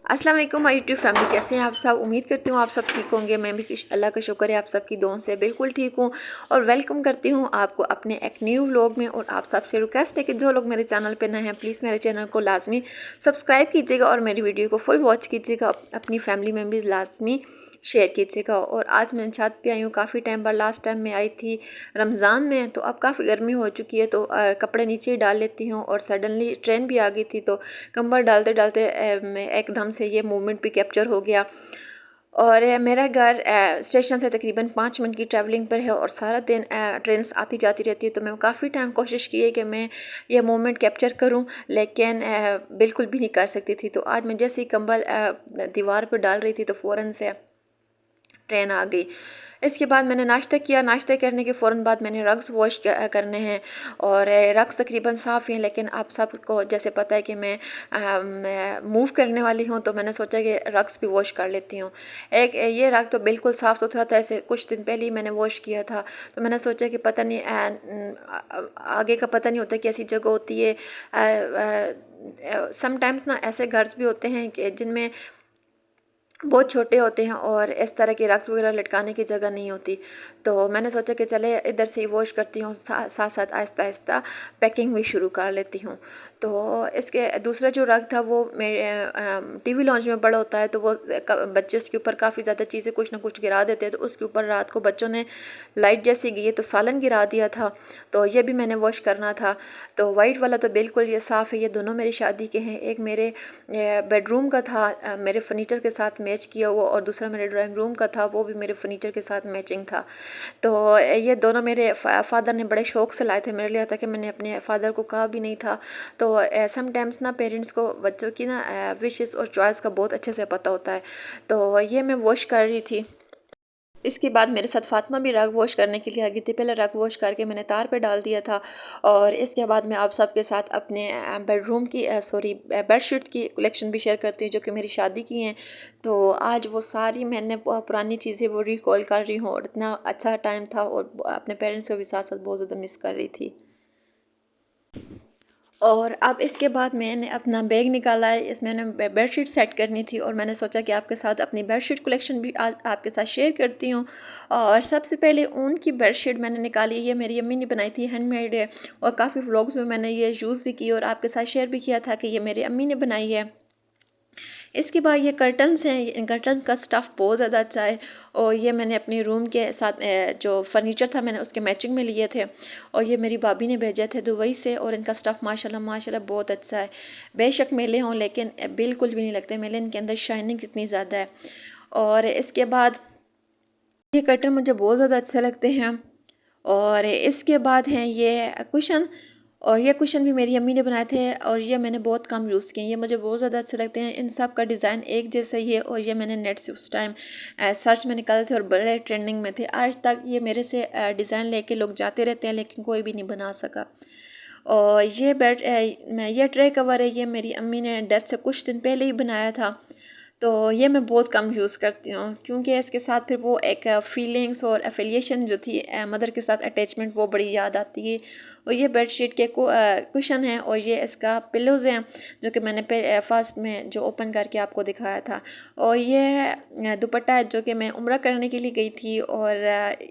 अस्सलाम वालेकुम my YouTube family, कैसे हैं आप सब। उम्मीद करती हूँ आप सब ठीक होंगे। मैं भी अल्लाह का शुक्र है आप सबकी दुआओं से बिल्कुल ठीक हूँ। और वेलकम करती हूँ आपको अपने एक न्यू व्लॉग में। और आप सबसे रिक्वेस्ट है कि जो लोग मेरे चैनल पे नए हैं प्लीज़ मेरे चैनल को लाजमी सब्सक्राइब कीजिएगा और मेरी वीडियो को फुल वॉच कीजिएगा। अपनी फैमिली मेम्बर्स लाजमी शेयर कीजिएगा। और आज मैं छत पे आई हूँ काफ़ी टाइम बाद। लास्ट टाइम मैं आई थी रमज़ान में, तो अब काफ़ी गर्मी हो चुकी है तो कपड़े नीचे ही डाल लेती हूँ। और सडनली ट्रेन भी आ गई थी तो कंबल डालते डालते मैं एकदम से ये मोमेंट भी कैप्चर हो गया। और मेरा घर स्टेशन से तकरीबन 5 मिनट की ट्रैवलिंग पर है और सारा दिन ट्रेन्स आती जाती रहती है। तो मैं काफ़ी टाइम कोशिश की है कि मैं ये मोमेंट कैप्चर करूं, लेकिन बिल्कुल भी नहीं कर सकती थी। तो आज मैं जैसे ही कंबल दीवार पर डाल रही थी तो फ़ौरन से ट्रेन आ गई। इसके बाद मैंने नाश्ता किया। नाश्ते करने के फ़ौरन बाद मैंने रग्स वॉश करने हैं। और रग्स तकरीबन साफ़ हैं, लेकिन आप सबको जैसे पता है कि मैं मूव करने वाली हूँ, तो मैंने सोचा कि रग्स भी वॉश कर लेती हूँ। एक ये रग तो बिल्कुल साफ़ सुथरा था, ऐसे कुछ दिन पहले ही मैंने वॉश किया था। तो मैंने सोचा कि पता नहीं आगे का पता नहीं होता कि ऐसी जगह होती है। समटाइम्स ना ऐसे घर भी होते हैं कि जिनमें बहुत छोटे होते हैं और इस तरह के रग्स वगैरह लटकाने की जगह नहीं होती। तो मैंने सोचा कि चले इधर से ही वॉश करती हूँ, साथ साथ आहिस्ता आहिस्ता पैकिंग भी शुरू कर लेती हूँ। तो इसके दूसरा जो रग था वो मेरे टीवी लॉन्च में बड़ा होता है, तो वो बच्चे उसके ऊपर काफ़ी ज़्यादा चीज़ें कुछ ना कुछ गिरा देते हैं। तो उसके ऊपर रात को बच्चों ने लाइट जैसी गई तो सालन गिरा दिया था, तो ये भी मैंने वॉश करना था। तो वाइट वाला तो बिल्कुल ये साफ़ है। ये दोनों मेरी शादी के हैं। एक मेरे बेडरूम का था मेरे फर्नीचर के साथ मैच किया हुआ, और दूसरा मेरे ड्राइंग रूम का था, वो भी मेरे फर्नीचर के साथ मैचिंग था। तो ये दोनों मेरे फादर ने बड़े शौक़ से लाए थे मेरे लिए, ताकि मैंने अपने फादर को कहा भी नहीं था। तो समटाइम्स ना पेरेंट्स को बच्चों की ना विशेस और चॉइस का बहुत अच्छे से पता होता है। तो ये मैं वॉश कर रही थी। इसके बाद मेरे साथ फातिमा भी रग वॉश करने के लिए आ गई थी। पहले रग वॉश करके मैंने तार पे डाल दिया था। और इसके बाद मैं आप सबके साथ अपने बेडरूम की बेडशीट की कलेक्शन भी शेयर करती हूँ, जो कि मेरी शादी की हैं। तो आज वो सारी मैंने पुरानी चीज़ें वो रिकॉल कर रही हूँ, और इतना अच्छा टाइम था और अपने पेरेंट्स को भी साथ साथ बहुत ज़्यादा मिस कर रही थी। और अब इसके बाद मैंने अपना बैग निकाला है। इसमें मैंने बेडशीट सेट करनी थी, और मैंने सोचा कि आपके साथ अपनी बेडशीट कलेक्शन भी आज आपके साथ शेयर करती हूँ। और सबसे पहले ऊन की बेडशीट मैंने निकाली। ये मेरी अम्मी ने बनाई थी, हैंडमेड है, और काफ़ी व्लॉग्स में मैंने ये यूज़ भी की और आपके साथ शेयर भी किया था कि ये मेरी अम्मी ने बनाई है। इसके बाद ये कर्टन्स हैं। इन कर्टन्स का स्टफ़ बहुत ज़्यादा अच्छा है, और ये मैंने अपने रूम के साथ जो फर्नीचर था मैंने उसके मैचिंग में लिए थे, और ये मेरी भाभी ने भेजे थे दुबई से। और इनका स्टफ़ माशाल्लाह माशाल्लाह बहुत अच्छा है। बेशक मेले हों, लेकिन बिल्कुल भी नहीं लगते मेले। इनके अंदर शाइनिंग कितनी ज़्यादा है। और इसके बाद ये कर्टन मुझे बहुत ज़्यादा अच्छे लगते हैं। और इसके बाद हैं ये कुशन। और ये कुशन भी मेरी अम्मी ने बनाए थे, और ये मैंने बहुत कम यूज़ किए। ये मुझे बहुत ज़्यादा अच्छे लगते हैं। इन सब का डिज़ाइन एक जैसा ही है, और ये मैंने नेट से उस टाइम सर्च में निकाले थे और बड़े ट्रेंडिंग में थे। आज तक ये मेरे से डिज़ाइन लेके लोग जाते रहते हैं, लेकिन कोई भी नहीं बना सका। और ये ये ट्रे कवर है, ये मेरी अम्मी ने डेथ से कुछ दिन पहले ही बनाया था। तो ये मैं बहुत कम यूज़ करती हूँ, क्योंकि इसके साथ फिर वो एक फीलिंग्स और एफिलिएशन जो थी मदर के साथ अटैचमेंट, वो बड़ी याद आती है। और ये बेडशीट के कुशन है, और ये इसका पिलोज़ हैं, जो कि मैंने फर्स्ट में जो ओपन करके आपको दिखाया था। और ये दुपट्टा है, जो कि मैं उम्रा करने के लिए गई थी, और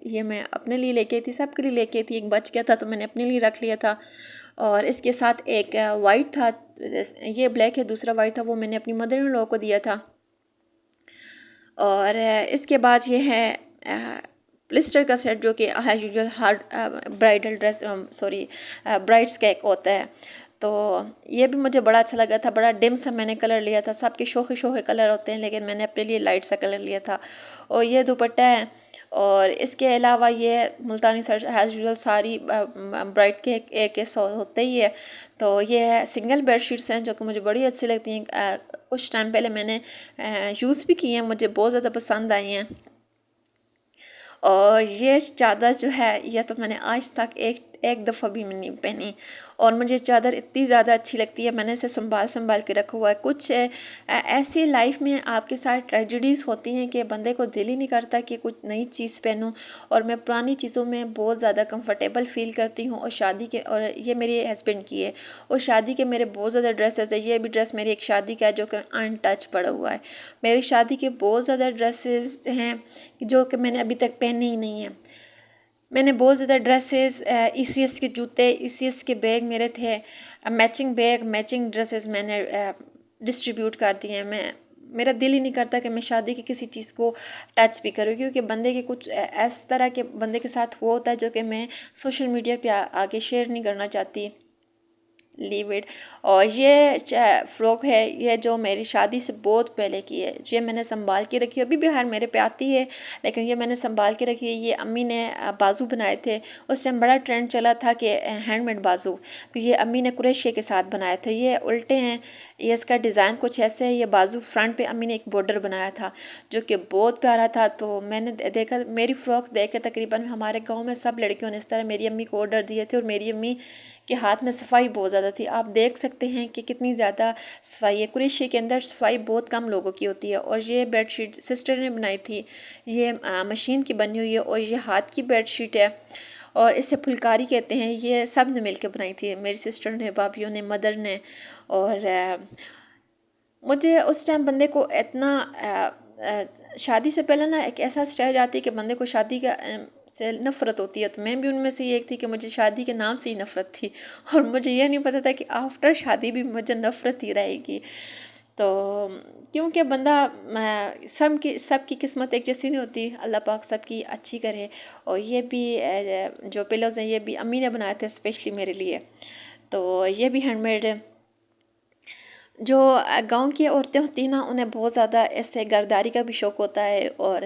ये मैं अपने लिए लेके आई थी, सबके लिए लेके आई थी। एक बच गया था तो मैंने अपने लिए रख लिया था। और इसके साथ एक वाइट था, ये ब्लैक है, दूसरा वाइट था, वो मैंने अपनी मदर इन लॉ को दिया था। और इसके बाद ये है प्लिस्टर का सेट, जो कि यूजुअल हर ब्राइडल ड्रेस ब्राइड्स का एक होता है। तो ये भी मुझे बड़ा अच्छा लगा था। बड़ा डिम सा मैंने कलर लिया था। सबके शोखे शोखे कलर होते हैं, लेकिन मैंने अपने लिए लाइट सा कलर लिया था। और ये दुपट्टा है। और इसके अलावा ये मुल्तानी सर एज यूजुअल सारी ब्राइड के एक होते ही है। तो ये सिंगल बेडशीट्स हैं, जो कि मुझे बड़ी अच्छी लगती हैं। कुछ टाइम पहले मैंने यूज़ भी की हैं, मुझे बहुत ज़्यादा पसंद आई हैं। और ये चादर जो है, यह तो मैंने आज तक एक एक दफ़ा भी नहीं पहनी। और मुझे चादर इतनी ज़्यादा अच्छी लगती है, मैंने इसे संभाल के रखा हुआ है। कुछ ऐसी लाइफ में आपके साथ ट्रेजेडीज़ होती हैं कि बंदे को दिल ही नहीं करता कि कुछ नई चीज़ पहनूं, और मैं पुरानी चीज़ों में बहुत ज़्यादा कंफर्टेबल फ़ील करती हूँ। और शादी के, और ये मेरे हस्बैंड की है, और शादी के मेरे बहुत ज़्यादा ड्रेसेस है। ये भी ड्रेस मेरी एक शादी का है जो कि अनटच पड़ा हुआ है। मेरी शादी के बहुत ज़्यादा ड्रेसेस हैं जो कि मैंने अभी तक पहने ही नहीं है। मैंने बहुत ज़्यादा ड्रेसेस, ईसीएस के जूते, ईसीएस के बैग मेरे थे, मैचिंग बैग, मैचिंग ड्रेसेस मैंने डिस्ट्रीब्यूट कर दिए हैं। मेरा दिल ही नहीं करता कि मैं शादी की किसी चीज़ को टच भी करूँ, क्योंकि बंदे के कुछ इस तरह के बंदे के साथ हुआ होता है जो कि मैं सोशल मीडिया पे आगे शेयर नहीं करना चाहती। Leave it. और ये फ़्रॉक है, ये जो मेरी शादी से बहुत पहले की है, ये मैंने संभाल के रखी है। अभी भी हर मेरे पे आती है, लेकिन ये मैंने संभाल के रखी है। ये अम्मी ने बाजू बनाए थे, उस टाइम बड़ा ट्रेंड चला था कि हैंडमेड बाजू, तो ये अम्मी ने कुरेशिया के साथ बनाए थे। ये उल्टे हैं, ये इसका डिज़ाइन कुछ ऐसे है। ये बाजू फ्रंट पे अम्मी ने एक बॉर्डर बनाया था जो कि बहुत प्यारा था। तो मैंने देखा, मेरी फ़्रॉक देख के तकरीबन हमारे गाँव में सब लड़कियों ने इस तरह मेरी अम्मी को ऑर्डर दिए थे। और मेरी अम्मी के हाथ में सफाई बहुत ज़्यादा थी। आप देख सकते हैं कि कितनी ज़्यादा सफाई है। कुरैशी के अंदर सफाई बहुत कम लोगों की होती है। और ये बेडशीट सिस्टर ने बनाई थी, ये मशीन की बनी हुई है। और ये हाथ की बेडशीट है, और इसे फुलकारी कहते हैं। ये सब ने मिलकर बनाई थी, मेरी सिस्टर ने, भाभीयों ने, मदर ने। और मुझे उस टाइम बंदे को इतना शादी से पहले ना एक ऐसा स्टेज आती है कि बंदे को शादी का से नफ़रत होती है। तो मैं भी उनमें से एक थी कि मुझे शादी के नाम से ही नफ़रत थी, और मुझे यह नहीं पता था कि आफ्टर शादी भी मुझे नफ़रत ही रहेगी। तो क्योंकि बंदा सबकी किस्मत एक जैसी नहीं होती, अल्लाह पाक सबकी अच्छी करे। और ये भी जो पिलोज़ हैं ये भी अम्मी ने बनाए थे स्पेशली मेरे लिए। तो ये भी हैंडमेड है। जो गांव की औरतें होती हैं ना, उन्हें बहुत ज़्यादा ऐसे घरदारी का भी शौक़ होता है, और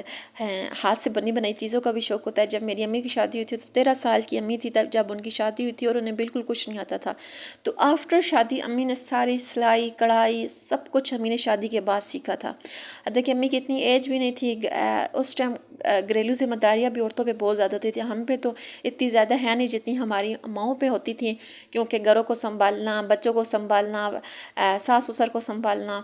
हाथ से बनी बनाई चीज़ों का भी शौक़ होता है। जब मेरी अम्मी की शादी हुई थी तो 13 साल की अम्मी थी तब जब उनकी शादी हुई थी, और उन्हें बिल्कुल कुछ नहीं आता था। तो आफ्टर शादी अम्मी ने सारी सिलाई कढ़ाई सब कुछ अम्मी ने शादी के बाद सीखा था। देखिए अम्मी की इतनी एज भी नहीं थी, उस टाइम घरेलू जिम्मेदारियाँ भी औरतों पर बहुत ज़्यादा होती थी। हम पे तो इतनी ज़्यादा है नहीं जितनी हमारी माओं पे होती थी, क्योंकि घरों को संभालना, बच्चों को संभालना, सास ससुर को संभालना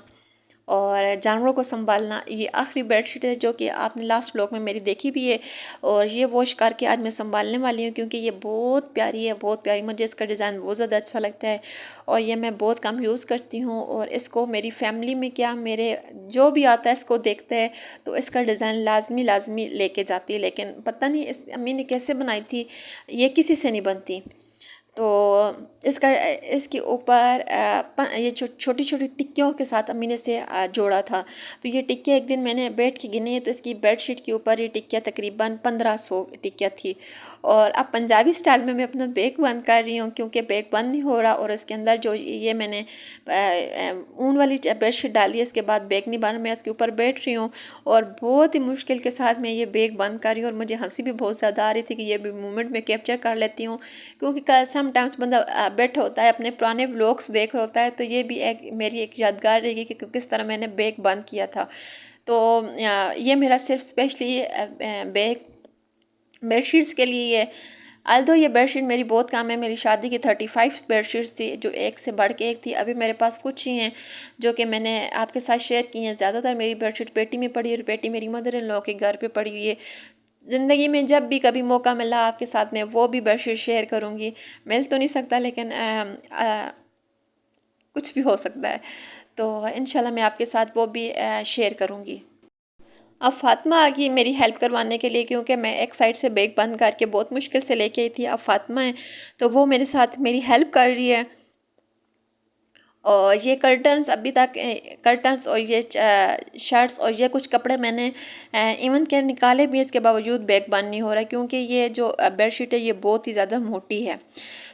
और जानवरों को संभालना। ये आखिरी बेडशीट है जो कि आपने लास्ट व्लॉग में मेरी देखी भी है, और ये वॉश करके आज मैं संभालने वाली हूँ, क्योंकि ये बहुत प्यारी है, बहुत प्यारी। मुझे इसका डिज़ाइन बहुत ज़्यादा अच्छा लगता है, और ये मैं बहुत कम यूज़ करती हूँ। और इसको मेरी फैमिली में क्या, मेरे जो भी आता है इसको देखते हैं तो इसका डिज़ाइन लाजमी लेके जाती है। लेकिन पता नहीं इस अम्मी ने कैसे बनाई थी, ये किसी से नहीं बनती। तो इसके ऊपर ये छोटी छोटी टिक्कियों के साथ अम्मी ने से जोड़ा था। तो ये टिक्कियाँ एक दिन मैंने बैठ के गिनी है, तो इसकी बेडशीट के ऊपर ये टिक्कियाँ तकरीबन 1500 टिक्कियाँ थी। और अब पंजाबी स्टाइल में मैं अपना बैग बंद कर रही हूँ, क्योंकि बैग बंद नहीं हो रहा। और इसके अंदर जो ये मैंने ऊन वाली बेडशीट डाली है, इसके बाद बैग नहीं बन, मैं इसके ऊपर बैठ रही हूँ और बहुत ही मुश्किल के साथ मैं ये बैग बंद कर रही हूँ। और मुझे हंसी भी बहुत ज़्यादा आ रही थी कि ये भी मोमेंट में कैप्चर कर लेती हूँ, क्योंकि समटाइम्स बंदा बैठा होता है अपने पुराने व्लॉग्स देख रहा होता है, तो ये भी एक मेरी एक यादगार रहेगी कि किस तरह मैंने बैग बंद किया था। तो ये मेरा सिर्फ स्पेशली बैग बेडशीट्स के लिए है। आल्दो ये बेडशीट मेरी बहुत काम है। मेरी शादी की 35 बेडशीट्स थी, जो एक से बढ़ के एक थी। अभी मेरे पास कुछ ही हैं जो कि मैंने आपके साथ शेयर की हैं। ज़्यादातर मेरी बेडशीट पेटी में पड़ी है, और पेटी मेरी मदर इन लॉ के घर पे पड़ी हुई है। ज़िंदगी में जब भी कभी मौका मिला आपके साथ में वो भी बेडशीट शेयर करूँगी। मिल तो नहीं सकता, लेकिन कुछ भी हो सकता है, तो इंशाल्लाह मैं आपके साथ वो भी शेयर करूँगी। अब फ़ातिमा आ गई मेरी हेल्प करवाने के लिए, क्योंकि मैं एक साइड से बैग बंद करके बहुत मुश्किल से लेके आई थी। अब फ़ातिमा है तो वो मेरे साथ मेरी हेल्प कर रही है। और ये कर्टन्स अभी तक कर्टन्स और ये शर्ट्स और ये कुछ कपड़े मैंने इवन के निकाले भी, इसके बावजूद बैग बंद नहीं हो रहा, क्योंकि ये जो बेडशीट है ये बहुत ही ज़्यादा मोटी है।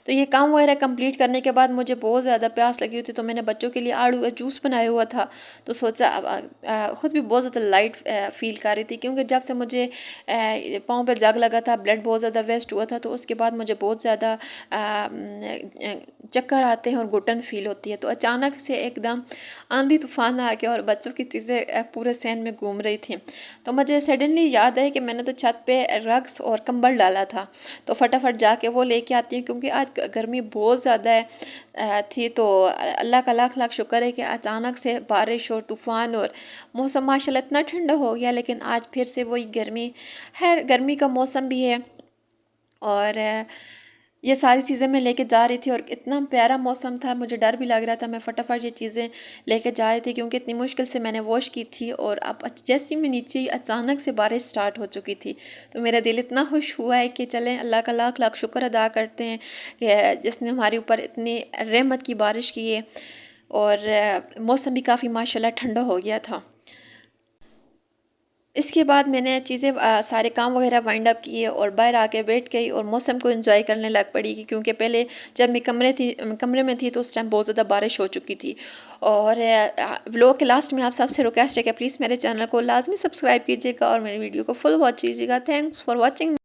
तो ये काम वगैरह कंप्लीट करने के बाद मुझे बहुत ज़्यादा प्यास लगी हुई थी, तो मैंने बच्चों के लिए आड़ू का जूस बनाया हुआ था। तो सोचा अब ख़ुद भी बहुत ज़्यादा लाइट फ़ील कर रही थी, क्योंकि जब से मुझे पाँव पे जग लगा था, ब्लड बहुत ज़्यादा वेस्ट हुआ था, तो उसके बाद मुझे बहुत ज़्यादा चक्कर आते हैं और घुटन फ़ील होती है। तो अचानक से एकदम आंधी तूफ़ान आ गया और बच्चों की चीज़ें पूरे सहन में घूम रही थी। तो मुझे सडनली याद है कि मैंने तो छत पे रग्स और कंबल डाला था, तो फटाफट जाके वो लेके आती हूँ, क्योंकि आज गर्मी बहुत ज़्यादा थी। तो अल्लाह का लाख लाख शुक्र है कि अचानक से बारिश और तूफ़ान और मौसम माशाल्लाह इतना ठंडा हो गया, लेकिन आज फिर से वही गर्मी है, गर्मी का मौसम भी है। और ये सारी चीज़ें मैं लेके जा रही थी और इतना प्यारा मौसम था, मुझे डर भी लग रहा था। मैं फटाफट ये चीज़ें लेके जा रही थी, क्योंकि इतनी मुश्किल से मैंने वॉश की थी, और अब जैसे ही मैं नीचे ही अचानक से बारिश स्टार्ट हो चुकी थी। तो मेरा दिल इतना खुश हुआ है कि चलें, अल्लाह का लाख लाख शुक्र अदा करते हैं कि जिसने हमारे ऊपर इतनी रहमत की बारिश की है। और मौसम भी काफ़ी माशाल्लाह ठंडा हो गया था। इसके बाद मैंने चीज़ें सारे काम वगैरह वाइंड अप किए और बाहर आके बैठ गई और मौसम को एंजॉय करने लग पड़ी, क्योंकि पहले जब मैं कमरे में थी तो उस टाइम बहुत ज़्यादा बारिश हो चुकी थी। और व्लॉग के लास्ट में आप सबसे रिक्वेस्ट है कि प्लीज़ मेरे चैनल को लाजमी सब्सक्राइब कीजिएगा और मेरी वीडियो को फुल वॉच कीजिएगा। Thanks for watching.